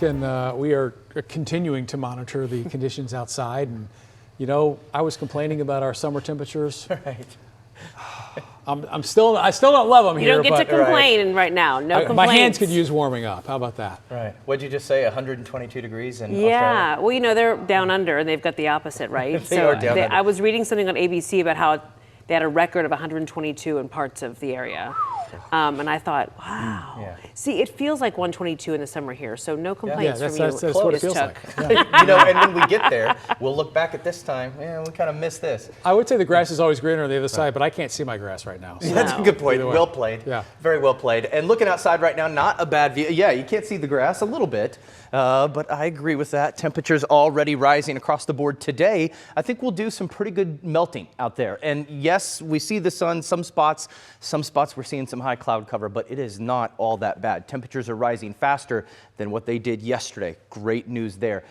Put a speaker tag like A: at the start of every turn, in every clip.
A: And we are continuing to monitor the conditions outside. And, you know, I was complaining about our summer temperatures.
B: Right.
A: I still don't love them
C: you
A: here.
C: You don't get to complain right now. No complaints.
A: My hands could use warming up. How about that?
B: Right. What'd you just say? 122 degrees in
C: Yeah.
B: Australia?
C: Well, you know, they're down under and they've got the opposite, right?
B: They are down under.
C: I was reading something on ABC about how they had a record of 122 in parts of the area. And I thought, wow. Yeah. See, it feels like 122 in the summer here, so no complaints from you.
A: That's what it feels like.
B: Yeah. You know, and when we get there, we'll look back at this time, we kind of missed this.
A: I would say the grass is always greener on the other side, but I can't see my grass right now.
B: So. That's a good point. Well played.
A: Yeah.
B: Very well played. And looking outside right now, not a bad view. Yeah, you can't see the grass a little bit, but I agree with that. Temperatures already rising across the board today. I think we'll do some pretty good melting out there. And yes, we see the sun, some spots we're seeing some high cloud cover, but it is not all that bad. Temperatures are rising faster than what they did yesterday. Great news there.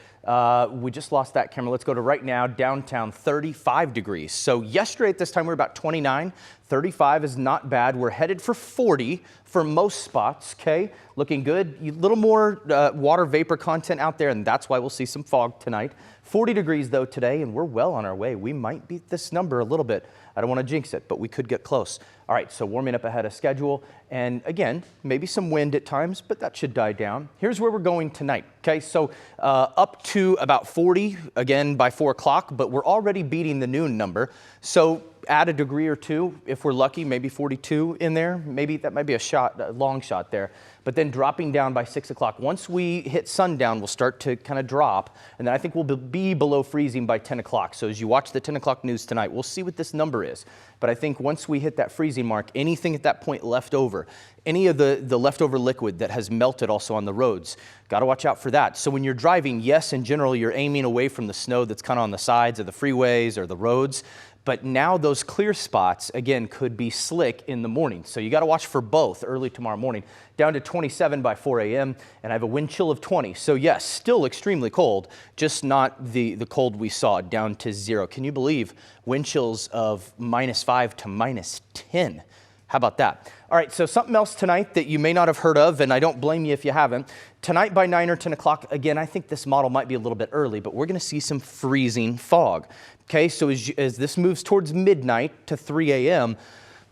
B: We just lost that camera. Let's go to right now, downtown, 35 degrees. So yesterday at this time we were about 29. 35 is not bad. We're headed for 40 for most spots, okay? Looking good. A little more water vapor content out there, and that's why we'll see some fog tonight. 40 degrees though today, and we're well on our way. We might beat this number a little bit. I don't want to jinx it, but we could get close. All right, so warming up ahead of schedule. And again, maybe some wind at times, but that should die down. Here's where we're going tonight, okay? So up to about 40, again, by 4 o'clock, but we're already beating the noon number. So add a degree or two, if we're lucky, maybe 42 in there. Maybe that might be a long shot there. But then dropping down by 6 o'clock. Once we hit sundown, we'll start to kind of drop. And then I think we'll be below freezing by 10 o'clock. So as you watch the 10 o'clock news tonight, we'll see what this number is. But I think once we hit that freezing mark, anything at that point left over, any of the leftover liquid that has melted also on the roads, got to watch out for that. So when you're driving, yes, in general, you're aiming away from the snow that's kind of on the sides of the freeways or the roads. But now those clear spots, again, could be slick in the morning. So you got to watch for both early tomorrow morning. Down to 27 by 4 a.m. and I have a wind chill of 20. So yes, still extremely cold, just not the cold we saw, down to 0. Can you believe wind chills of -5 to -10? How about that? All right, so something else tonight that you may not have heard of, and I don't blame you if you haven't. Tonight by 9 or 10 o'clock, again, I think this model might be a little bit early, but we're going to see some freezing fog. Okay, so as this moves towards midnight to 3 a.m.,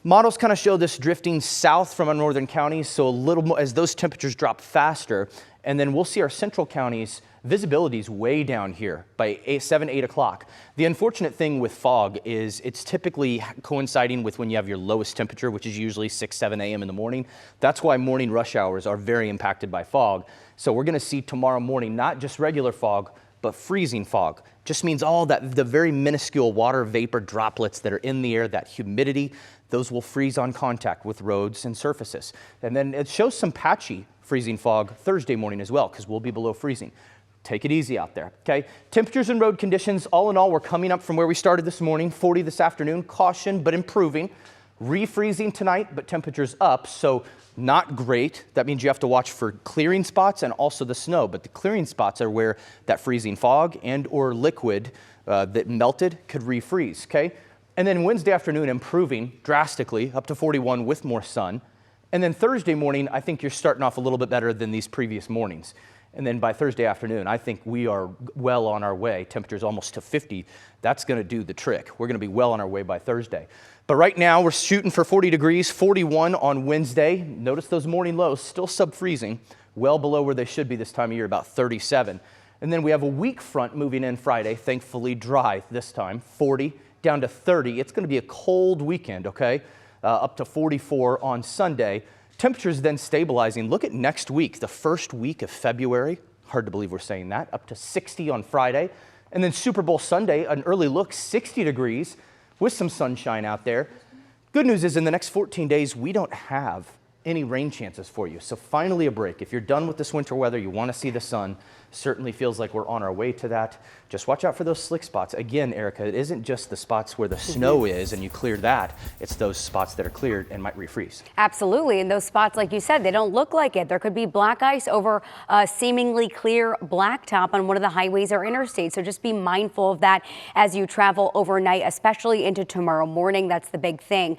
B: models kind of show this drifting south from our northern counties, so a little more as those temperatures drop faster, and then we'll see our central counties visibility's way down here by 7, 8 o'clock. The unfortunate thing with fog is it's typically coinciding with when you have your lowest temperature, which is usually 6, 7 a.m. in the morning. That's why morning rush hours are very impacted by fog. So we're going to see tomorrow morning not just regular fog, but freezing fog. Just means all that the very minuscule water vapor droplets that are in the air, that humidity, those will freeze on contact with roads and surfaces. And then it shows some patchy freezing fog Thursday morning as well, because we'll be below freezing. Take it easy out there, okay? Temperatures and road conditions, all in all, we're coming up from where we started this morning, 40 this afternoon. Caution, but improving. Refreezing tonight, but temperatures up, so not great. That means you have to watch for clearing spots and also the snow, but the clearing spots are where that freezing fog and or liquid that melted could refreeze, okay? And then Wednesday afternoon, improving drastically, up to 41 with more sun. And then Thursday morning, I think you're starting off a little bit better than these previous mornings. And then by Thursday afternoon, I think we are well on our way. Temperatures almost to 50. That's going to do the trick. We're going to be well on our way by Thursday. But right now, we're shooting for 40 degrees, 41 on Wednesday. Notice those morning lows still sub-freezing, well below where they should be this time of year, about 37. And then we have a weak front moving in Friday, thankfully dry this time, 40 down to 30. It's going to be a cold weekend, okay? Up to 44 on Sunday. Temperatures then stabilizing. Look at next week, the first week of February. Hard to believe we're saying that. Up to 60 on Friday. And then Super Bowl Sunday, an early look, 60 degrees with some sunshine out there. Good news is in the next 14 days, we don't have any rain chances for you. So finally a break. If you're done with this winter weather, you want to see the sun, certainly feels like we're on our way to that. Just watch out for those slick spots. Again, Erica, it isn't just the spots where the snow is and you clear that. It's those spots that are cleared and might refreeze.
D: Absolutely. And those spots, like you said, they don't look like it. There could be black ice over a seemingly clear blacktop on one of the highways or interstates. So just be mindful of that as you travel overnight, especially into tomorrow morning. That's the big thing.